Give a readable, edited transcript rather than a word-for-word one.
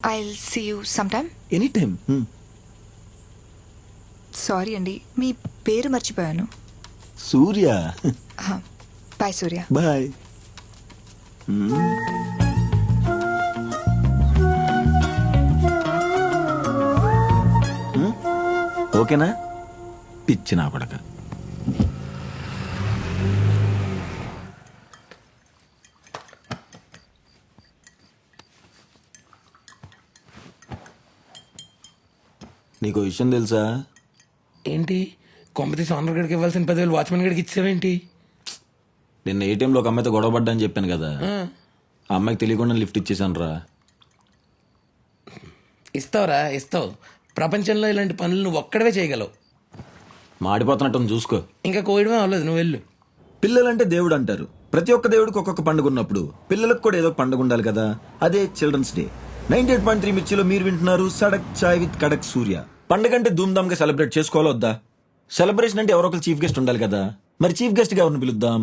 I'll see you some time. Any time. Sorry అండి, మీ పేరు మర్చిపోయాను. సూర్య. బాయ్ సూర్య. బాయ్. ఓకేనా? పిచ్చి నా కొడక. నీకు విషయం తెలుసా? ఏంటి కొంపతీసి ఓనర్ గడికి ఇవ్వాల్సిన 10,000 వాచ్మెన్ గడికి ఇచ్చావేంటి? నిన్న ఏటీఎంలో ఒక అమ్మాయితో గొడవ పడ్డా అని చెప్పాను కదా, ఆ అమ్మాయికి తెలియకుండా లిఫ్ట్ ఇచ్చేసాను రా. ఇస్తావురా ఇస్తావు. ప్రపంచంలో ఇలాంటి పనులు నువ్వు ఒక్కడవే చేయగలవు. మాడిపోతున్నట్టు చూసుకో. ఇంకా కోయడమే అవ్వలేదు, నువ్వు వెళ్ళు. పిల్లలంటే దేవుడు అంటారు. ప్రతి ఒక్క దేవుడికి ఒక్కొక్క పండుగ ఉన్నప్పుడు పిల్లలకు కూడా ఏదో పండుగ ఉండాలి కదా. అదే చిల్డ్రన్స్ డే. 98.3 మిర్చిలో మీరు వింటున్నారు సడక్ చాయ్ విత్ కడక్ సూర్య. పండుగ అంటే ధూమ్ధామ్ గా సెలబ్రేట్ చేసుకోవాలో వద్దా? సెలబ్రేషన్ అంటే ఎవరో ఒకరు చీఫ్ గెస్ట్ ఉండాలి కదా. మరి చీఫ్ గెస్ట్ గా ఎవరిని పిలుద్దాం?